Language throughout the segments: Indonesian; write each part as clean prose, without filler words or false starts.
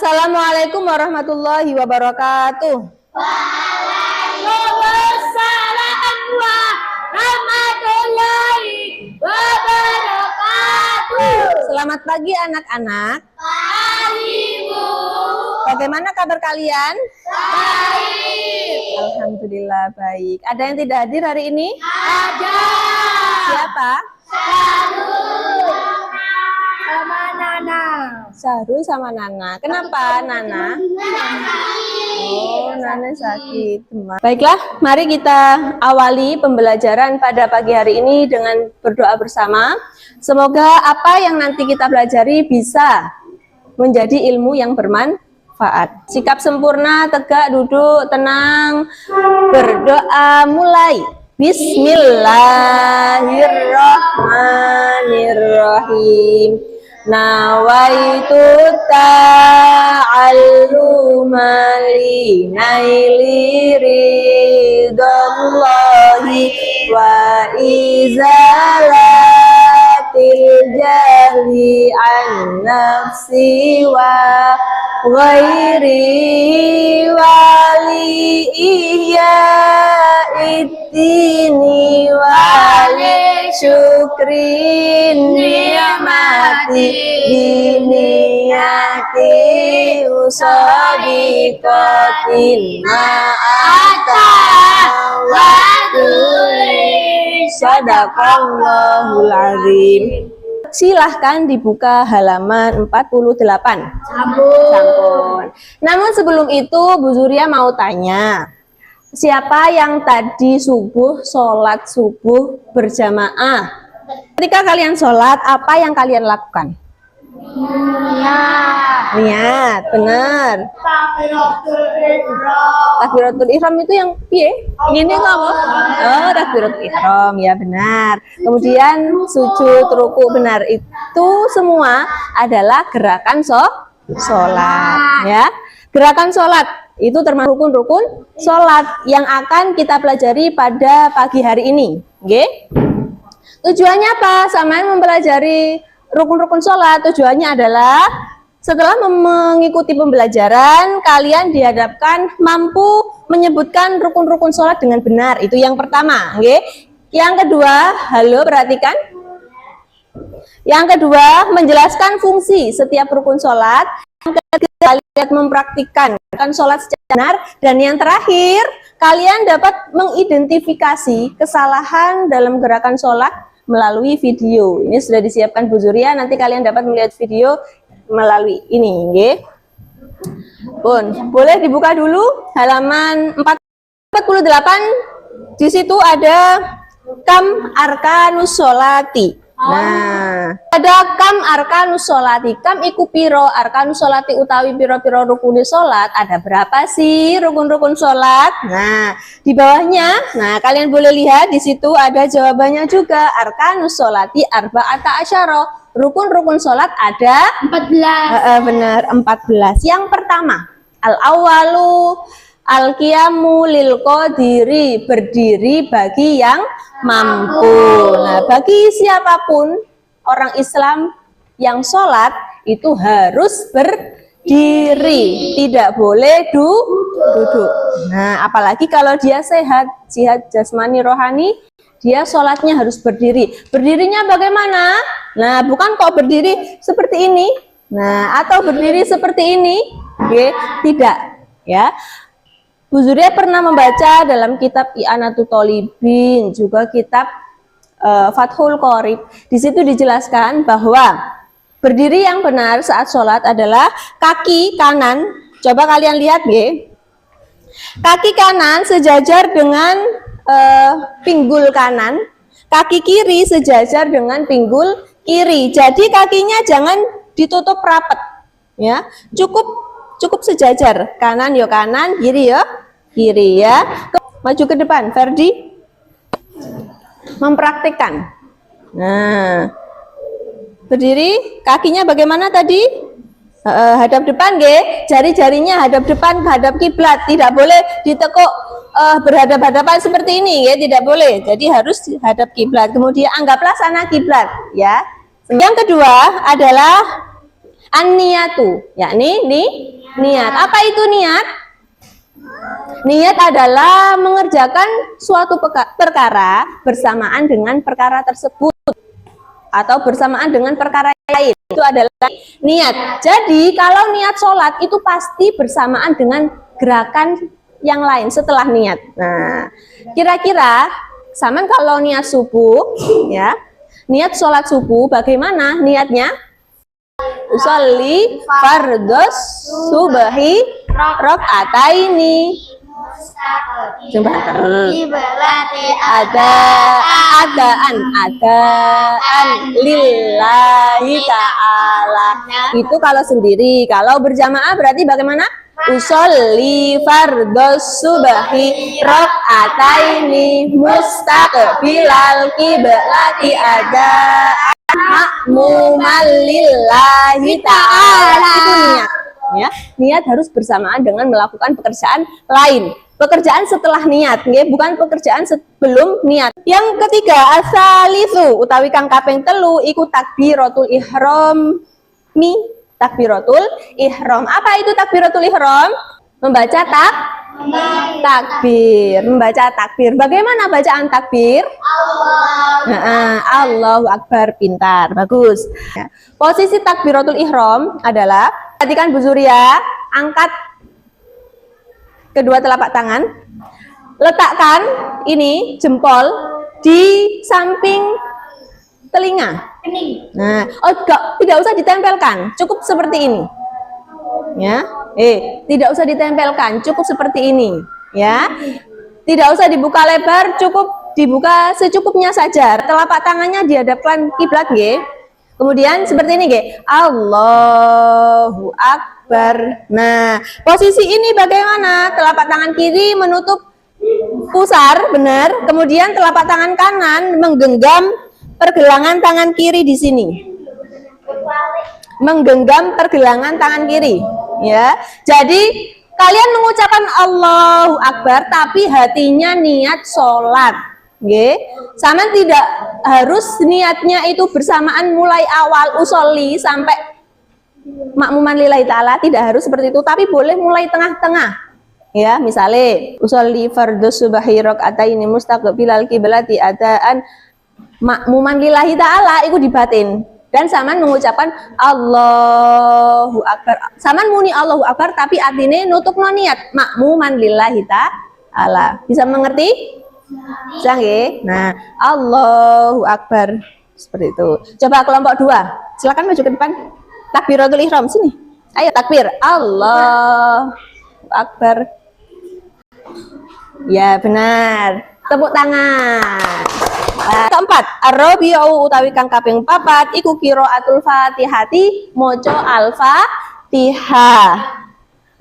Assalamualaikum warahmatullahi wabarakatuh. Waalaikumsalam warahmatullahi wabarakatuh. Selamat pagi anak-anak. Pagi, Bu. Bagaimana kabar kalian? Baik. Alhamdulillah baik. Ada yang tidak hadir hari ini? Ada. Siapa? Sama Nana. Sahrul sama Nana. Kenapa Nana? Oh, Nana sakit. Baiklah, mari kita awali pembelajaran pada pagi hari ini dengan berdoa bersama. Semoga apa yang nanti kita pelajari bisa menjadi ilmu yang bermanfaat. Sikap sempurna, tegak, duduk, tenang, berdoa, mulai. Bismillahirrahmanirrahim. Nawaitu ta'alluma li naili ridallahi wa izalatil jahli an nafsi wa ghairi wali iya ittini wali syukrin ni'mati diniyati usadiqatin ma'ata waduli sadaqallahul azim. Silahkan dibuka halaman 48. Sampun. Namun sebelum itu Bu Zuria mau tanya, siapa yang tadi sholat subuh berjamaah? Ketika kalian sholat, apa yang kalian lakukan? Niat, benar. Takbiratul ihram itu yang piye? Gini apa? Oh, takbiratul ihram, ya benar. Kemudian sujud, ruku, benar. Itu semua adalah gerakan sholat, ya. Gerakan sholat itu termasuk rukun-rukun sholat yang akan kita pelajari pada pagi hari ini. Oke? Tujuannya apa? Sama yang mempelajari rukun-rukun sholat, tujuannya adalah setelah mengikuti pembelajaran, kalian dihadapkan mampu menyebutkan rukun-rukun sholat dengan benar. Itu yang pertama. Oke? Yang kedua, halo perhatikan. Yang kedua, menjelaskan fungsi setiap rukun sholat. Yang ketiga, kalian mempraktikkan sholat secara benar. Dan yang terakhir, kalian dapat mengidentifikasi kesalahan dalam gerakan sholat melalui video. Ini sudah disiapkan Bu Zuria, nanti kalian dapat melihat video melalui ini. Okay? Pun, boleh dibuka dulu halaman 48. Di situ ada kam arkanus sholati. Nah, ada kam arkanus sholati. Kam iku piro arkanus sholati utawi piro-piro rukun sholat. Ada berapa sih rukun-rukun sholat? Nah, di bawahnya, nah kalian boleh lihat di situ ada jawabannya juga. Arkanus sholati arba'ata asyara. Rukun-rukun sholat ada 14. Benar, 14. Yang pertama, al-awalu al-qiyamu lil qadiri, berdiri bagi yang mampu. Nah, bagi siapapun orang Islam yang sholat itu harus berdiri, tidak boleh duduk. Nah, apalagi kalau dia sehat jasmani rohani, dia sholatnya harus berdiri. Berdirinya bagaimana? Nah, bukan kok berdiri seperti ini. Nah, atau berdiri seperti ini. Oke, tidak, ya. Bu Zuria pernah membaca dalam kitab I'anatul Thalibin, juga kitab Fathul Qorib. Di situ dijelaskan bahwa berdiri yang benar saat sholat adalah kaki kanan. Coba kalian lihat, ya. Kaki kanan sejajar dengan pinggul kanan, kaki kiri sejajar dengan pinggul kiri. Jadi kakinya jangan ditutup rapat, ya. Cukup sejajar, kanan ya kanan, kiri ya kiri, ya. Maju ke depan, Ferdi. Mempraktikkan. Nah, berdiri, kakinya bagaimana tadi? Hadap depan, nggih. Jari-jarinya hadap depan, hadap kiblat. Tidak boleh ditekuk berhadap-hadapan seperti ini, ya. Tidak boleh. Jadi harus hadap kiblat. Kemudian anggaplah sana kiblat, ya. Yang kedua adalah An-niyatu, yakni niat. Apa itu niat? Niat adalah mengerjakan suatu perkara bersamaan dengan perkara tersebut atau bersamaan dengan perkara lain. Itu adalah niat. Jadi kalau niat sholat itu pasti bersamaan dengan gerakan yang lain setelah niat. Nah, kira-kira sama kalau niat subuh, ya, niat sholat subuh bagaimana niatnya? Usolli fardhos subahi rakaataini. Sebentar. Adaan lillahi ta'ala. Itu kalau sendiri. Kalau berjamaah berarti bagaimana? Usolli fardhos subahi rakaataini mustaqbilal qiblati adaan ma'muman lillahi ta'ala. Itu niat. Ya, niat harus bersamaan dengan melakukan pekerjaan lain. Pekerjaan setelah niat, ya, bukan pekerjaan sebelum niat. Yang ketiga, asalisu utawi kang kaping telu iku takbiratul ihram. Takbiratul ihram. Apa itu takbiratul ihram? Membaca takbir, membaca takbir. Bagaimana bacaan takbir? Allahu Akbar, pintar, bagus. Posisi takbiratul ihram adalah, perhatikan Bu Zuria, angkat kedua telapak tangan, letakkan ini jempol di samping telinga. Nah, tidak usah ditempelkan, cukup seperti ini. Ya, tidak usah ditempelkan, cukup seperti ini. Ya, tidak usah dibuka lebar, cukup dibuka secukupnya saja. Telapak tangannya dihadapkan kiblat, nggih. Kemudian seperti ini, nggih. Allahu Akbar. Nah, posisi ini bagaimana? Telapak tangan kiri menutup pusar, benar. Kemudian telapak tangan kanan menggenggam pergelangan tangan kiri di sini. Menggenggam pergelangan tangan kiri, ya. Jadi kalian mengucapkan Allahu Akbar tapi hatinya niat sholat. Nggih. Sama tidak harus niatnya itu bersamaan mulai awal usolli sampai makmuman lillahi ta'ala, tidak harus seperti itu, tapi boleh mulai tengah-tengah. Ya, misalnya usolli fardhos subahi rakaataini mustaqbilal qiblati adaan makmuman lillahi ta'ala itu dibatin. Dan saman mengucapkan Allahu Akbar. Saman muni Allahu Akbar tapi artinya nutup no niat makmuman lillahi ta'ala. Bisa mengerti? Bisa nggih? Nah, Allahu Akbar seperti itu. Coba kelompok 2. Silakan maju ke depan. Takbiratul ihram sini. Ayo takbir. Allahu Akbar. Ya, benar. Tepuk tangan. Nah, keempat, ar-rabi'u utawi kang kaping 4 iku qiraatul Fatihati, maca al-Fatihah.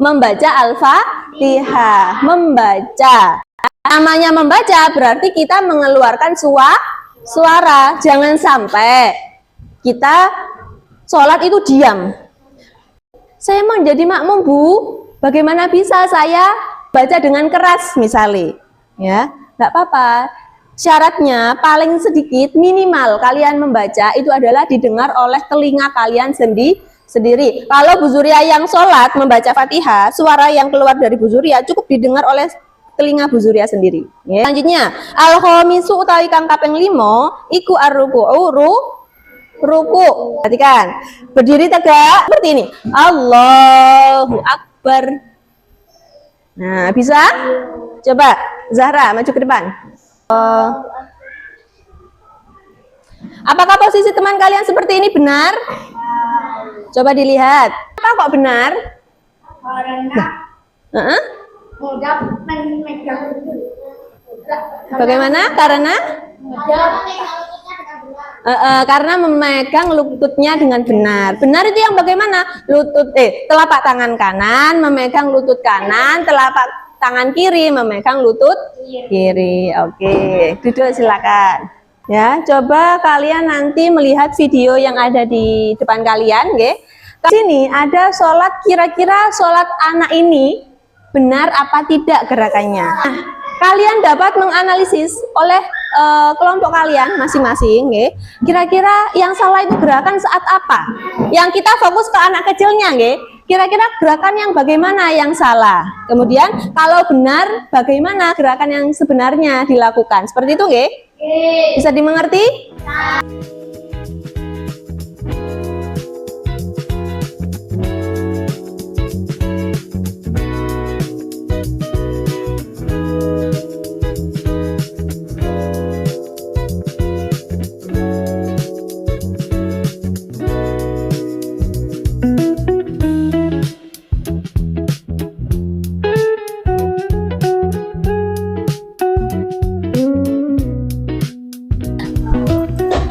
Membaca al-Fatihah, membaca. Namanya membaca berarti kita mengeluarkan suara. Jangan sampai kita sholat itu diam. Saya mau jadi makmum, Bu. Bagaimana bisa saya baca dengan keras misalnya? Ya, nggak apa-apa. Syaratnya paling sedikit minimal kalian membaca itu adalah didengar oleh telinga kalian sendiri. Kalau Bu Zuria yang sholat membaca Fatihah, suara yang keluar dari Bu Zuria cukup didengar oleh telinga Bu Zuria sendiri. Ya. Selanjutnya, al-khamisu utawi kang kaping 5 iku ar-ruku'u ruku. Perhatikan, berdiri tegak seperti ini. Allahu Akbar. Nah, bisa? Coba Zahra maju ke depan. Apakah posisi teman kalian seperti ini benar? Coba dilihat. Apa kok benar? Bagaimana? Karena memegang lututnya dengan benar. Benar itu yang bagaimana? Telapak tangan kanan memegang lutut kanan, telapak tangan kiri memegang lutut kiri. Oke, duduk silakan. Ya, coba kalian nanti melihat video yang ada di depan kalian, nggih. Di sini ada sholat, kira-kira sholat anak ini benar apa tidak gerakannya. Nah, kalian dapat menganalisis oleh kelompok kalian masing-masing, nggih. Kira-kira yang salah itu gerakan saat apa? Yang kita fokus ke anak kecilnya, nggih. Kira-kira gerakan yang bagaimana yang salah? Kemudian kalau benar, bagaimana gerakan yang sebenarnya dilakukan? Seperti itu, nggih? Bisa dimengerti?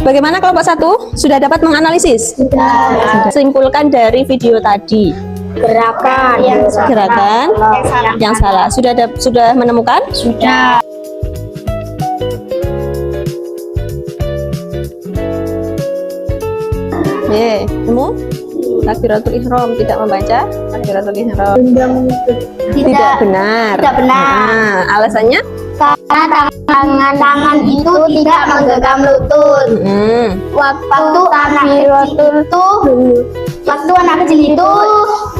Bagaimana kelompok 1? Sudah dapat menganalisis? Sudah. Simpulkan dari video tadi. Gerakan Gerakan yang salah. Sudah menemukan? Sudah. Temu? Takbiratul ihram tidak membaca takbiratul ihram. Tidak benar. Tidak benar. Nah, alasannya? Karena tangan itu tidak menggenggam lutut. Waktu anak kecil itu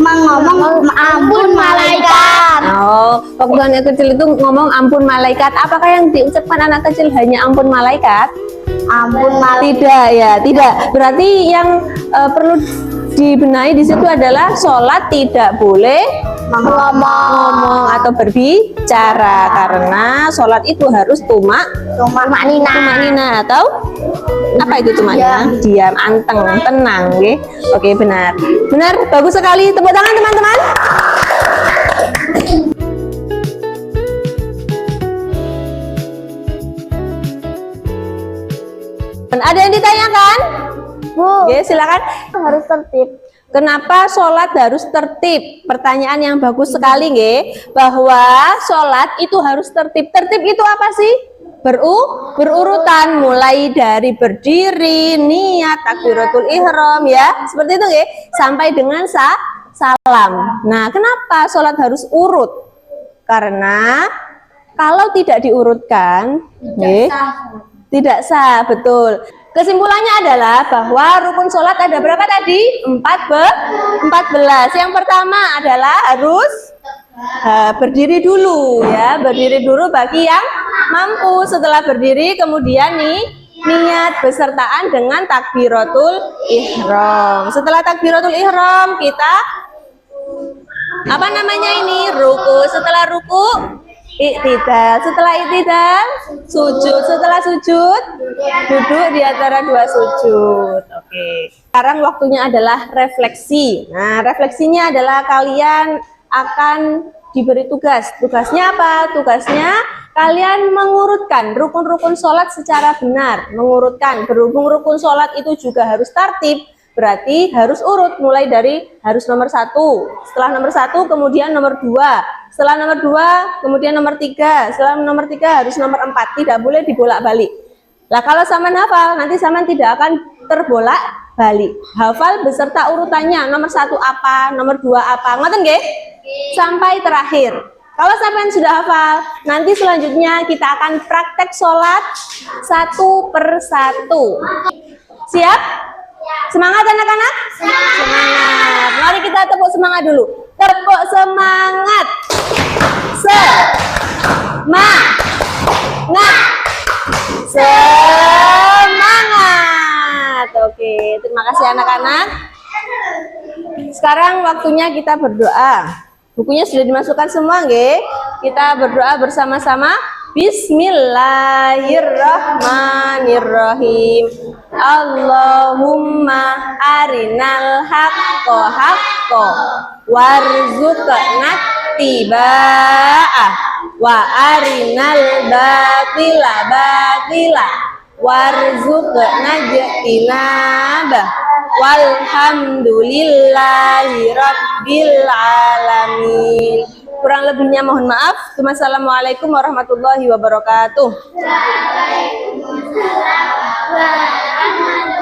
mengomong ampun malaikat. Oh, waktu anak kecil itu ngomong ampun malaikat. Apakah yang diucapkan anak kecil hanya ampun malaikat? Ampun malaikat. Tidak ya, tidak. Berarti yang perlu dibenahi di situ adalah sholat tidak boleh ngomong atau berbicara, karena sholat itu harus tumak nina atau apa itu tumaknya? Diam, anteng, tenang, nggih. Oke, benar. Benar, bagus sekali. Tepuk tangan teman-teman. Ada yang ditanyakan? Bu, Oke, silakan. harus tertib. Kenapa sholat harus tertib? Pertanyaan yang bagus sekali, nggih. Bahwa sholat itu harus tertib. Tertib itu apa sih? Berurutan, mulai dari berdiri, niat, takbiratul ihram, ya, seperti itu, nggih, sampai dengan salam. Nah, kenapa sholat harus urut? Karena kalau tidak diurutkan, nggih, tidak sah, betul. Kesimpulannya adalah bahwa rukun sholat ada berapa tadi? 14. Yang pertama adalah harus berdiri dulu, ya, berdiri dulu bagi yang mampu. Setelah berdiri, kemudian niat besertaan dengan takbiratul ihram. Setelah takbiratul ihram, kita apa namanya ini? Ruku. Setelah ruku, iktidal. Setelah iktidal, sujud. Setelah sujud, duduk di antara dua sujud. Oke. Sekarang waktunya adalah refleksi. Nah, refleksinya adalah kalian akan diberi tugas. Tugasnya apa? Tugasnya kalian mengurutkan rukun-rukun sholat secara benar. Mengurutkan. Berhubung rukun sholat itu juga harus tertib, berarti harus urut, mulai dari harus nomor 1, setelah nomor 1 kemudian nomor 2, setelah nomor 2 kemudian nomor 3, setelah nomor 3 harus nomor 4, tidak boleh dibolak-balik. Nah, kalau Saman hafal, nanti Saman tidak akan terbolak-balik. Hafal beserta urutannya, nomor 1 apa, nomor 2 apa, ngoten nggih? Sampai terakhir. Kalau sampean sudah hafal, nanti selanjutnya kita akan praktek sholat 1 per 1. Siap? Semangat anak-anak? Semangat. Mari kita tepuk semangat dulu. Tepuk semangat. Semangat. Oke, terima kasih anak-anak. Sekarang waktunya kita berdoa. Bukunya sudah dimasukkan semua, nggih? Kita berdoa bersama-sama. Bismillahirrahmanirrahim. Allahumma arinal haqqo haqqo warzuqna tiba'ah wa arinal batila batila warzuqna jinabah walhamdulillahi rabbil alamin. Kurang lebihnya mohon maaf. Wassalamualaikum warahmatullahi wabarakatuh. Waalaikumsalam warahmatullahi wabarakatuh.